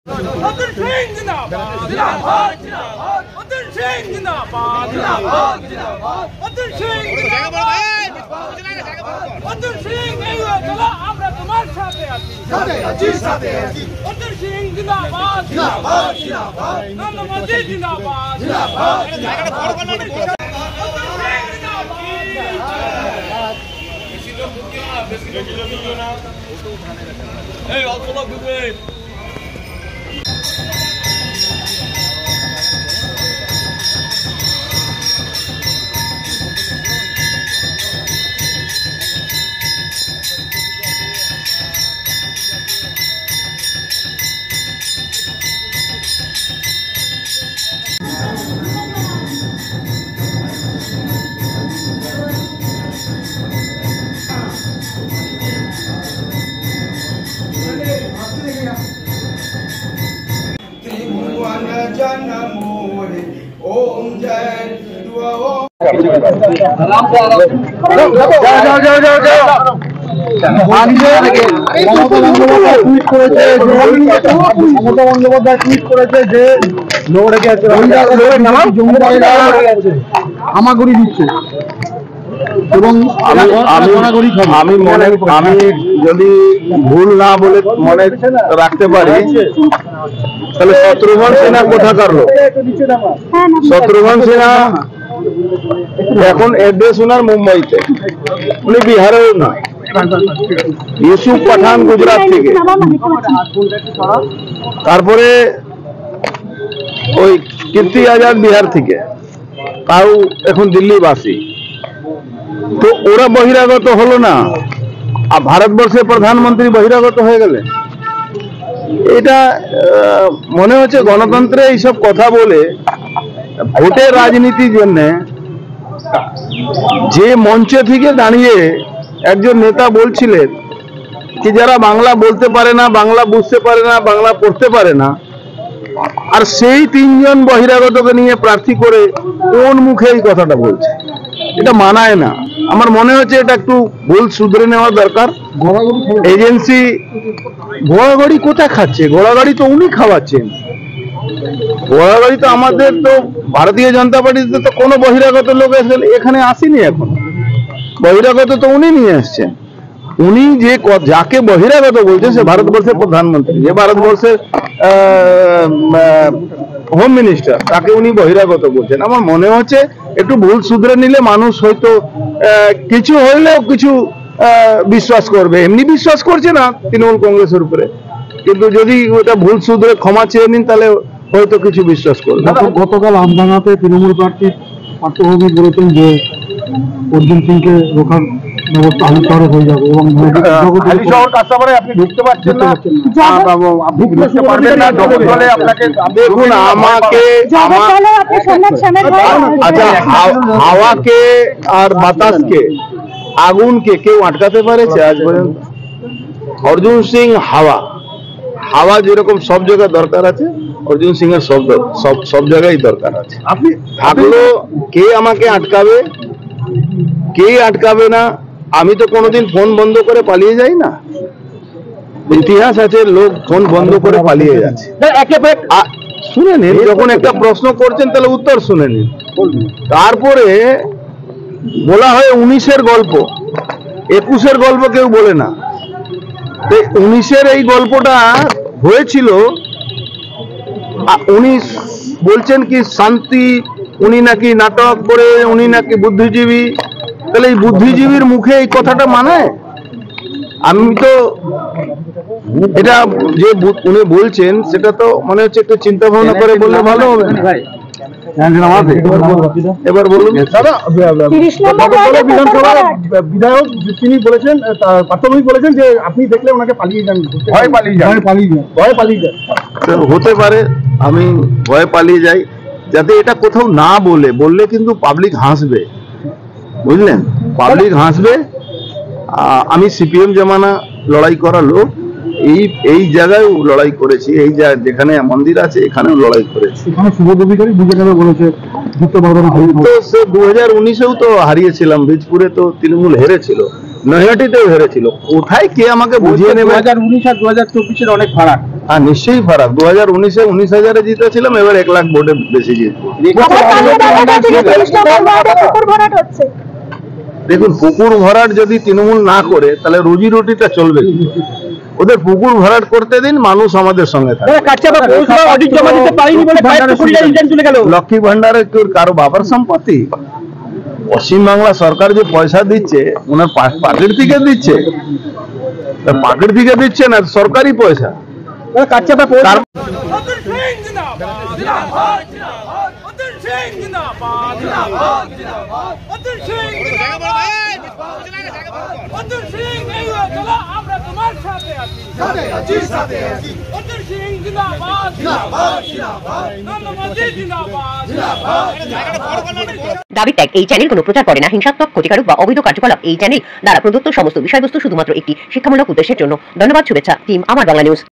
Hey, I'll pull up with me. হামাগুড়ি দিচ্ছে এবং আমি যদি ভুল না বলে মনে রাখতে পারি তাহলে শত্রুঘ্ন সিনহা কোথাকার লোক? শত্রুঘ্ন সিনহা এখন এড্রেস ওনার মুম্বাইতে, উনি বিহারেও না। ইউসুফ পাঠান গুজরাট থেকে, তারপরে ওই কীর্তি আজাদ বিহার থেকে, তাও এখন দিল্লিবাসী। তো ওরা বহিরাগত হলো না, আর ভারতবর্ষের প্রধানমন্ত্রী বহিরাগত হয়ে গেলেন। এটা মনে হচ্ছে গণতন্ত্রে এইসব কথা বলে ভোটের রাজনীতির জন্য যে মঞ্চে থেকে দাঁড়িয়ে একজন নেতা বলছিলেন যে যারা বাংলা বলতে পারে না, বাংলা বুঝতে পারে না, বাংলা পড়তে পারে না, আর সেই তিনজন বহিরাগতকে নিয়ে প্রার্থী করে কোন মুখে এই কথাটা বলছে? এটা মানায় না। আমার মনে হচ্ছে এটা একটু ভুল শুধরে নেওয়া দরকার। এজেন্সি ঘোড়াগাড়ি কোথায় খাচ্ছে? ঘোড়াগাড়ি তো উনি খাওয়াচ্ছেন। ঘোড়াগাড়ি তো আমাদের তো ভারতীয় জনতা পার্টিতে তো কোনো বহিরাগত লোক এখানে আসেনি। এখন বহিরাগত তো উনি নিয়ে আসছেন। উনি যে যাকে বহিরাগত বলছেন সে ভারতবর্ষের প্রধানমন্ত্রী, যে ভারতবর্ষের হোম মিনিস্টার, তাকে উনি বহিরাগত বলছেন। আমার মনে হচ্ছে একটু ভুল শুধরে নিলে মানুষ হয়তো কিছু হইলেও কিছু বিশ্বাস করবে। এমনি বিশ্বাস করছে না তৃণমূল কংগ্রেসের উপরে, কিন্তু যদি ওটা ভুল শুধরে ক্ষমা চেয়ে নিন তাহলে হয়তো কিছু বিশ্বাস করবে। গতকাল আমডাঙ্গাতে তৃণমূল প্রার্থী পার্থভূমি বলেছেন যে অর্জুন সিংকে রোখার ব্যবস্থা হালি শহরে হয়ে যাবে এবং হালি শহর কাস্টমারে আপনি ঢুকতে পারছেন না, আপনি ঢুকতে পারবেন না। জগৎদলে আপনাকে দেখুন, আমাকে আচ্ছা, হাওয়াকে আর বাতাসকে, আগুনকে কেউ আটকাতে পারেছে আজ পর্যন্ত? অর্জুন সিং হাওয়া, হাওয়া যেরকম সব জায়গায় দরকার আছে, অর্জুন সিং এর সব জায়গায় দরকার আছে। আপনি থাকলো কে আমাকে আটকাবে, কে আটকাবে না? আমি তো কোনোদিন ফোন বন্ধ করে পালিয়ে যাই না। ইতিহাস আছে লোক ফোন বন্ধ করে পালিয়ে যাচ্ছে। শুনে নিন, যখন একটা প্রশ্ন করছেন তাহলে উত্তর শুনে নিন। তারপরে বলা হয় 19-এর গল্প, 21-এর গল্প কেউ বলে না। 19-এর এই গল্পটা হয়েছিল, উনি বলছেন কি শান্তি, উনি নাকি নাটক করে, উনি নাকি বুদ্ধিজীবী। তাহলে এই বুদ্ধিজীবীর মুখে এই কথাটা মানায়? আমি তো এটা যে উনি বলছেন সেটা তো মনে হচ্ছে একটু চিন্তা ভাবনা করে বললে ভালো হবে। এবার বলুন দাদা, বিধানসভার বিধায়ক তিনি বলেছেন, পার্থভূমি বলেছেন যে আপনি দেখলে ওনাকে পালিয়ে যান, ভয় পালিয়ে যান। হতে পারে আমি ভয় পালিয়ে যাই, যাতে এটা কোথাও না বললে কিন্তু পাবলিক হাসবে, বুঝলেন? পাবলিক হাসবে। আমি সিপিএম জমানা লড়াই করা লোক, এই জায়গায় লড়াই করেছি, এই যেখানে মন্দির আছে এখানেও লড়াই করেছি। তো সে 2019-এও তো হারিয়েছিলাম, বীজপুরে তো তৃণমূল হেরেছিল। নৈহাটিতে হেরেছিল। কোথায় কে আমাকে বুঝিয়ে নেবে? 2019 আর 2024 অনেক ফারাক। হ্যাঁ নিশ্চয়ই ফারাক। 2019-এ 19,000-এ জিতেছিলাম, এবার 1 লাখ ভোটে বেশি জিতবো। দেখুন, পুকুর ভরাট যদি তৃণমূল না করে তাহলে রুজি রুটিটা চলবে কি? ওদের পুকুর ভরাট করতে দিন, মানুষ আমাদের সঙ্গে থাকে। লক্ষ্মী ভান্ডারে কারো বাবার সম্পত্তি? পশ্চিম বাংলা সরকার যে পয়সা দিচ্ছে ওনার পাকেট থেকে দিচ্ছে, পাকেট থেকে দিচ্ছে না, সরকারি পয়সা। দাবি ত্যাগ এই চ্যানেল কোনো প্রচার করে না, হিংসাত্মক, ক্ষতিকারক বা অবৈধ কার্যকলাপ এই চ্যানেল দ্বারা প্রদত্ত সমস্ত বিষয়বস্তু শুধুমাত্র একটি শিক্ষামূলক উদ্দেশ্যের জন্য। ধন্যবাদ। শুভেচ্ছা টিম আমার বাংলা নিউজ।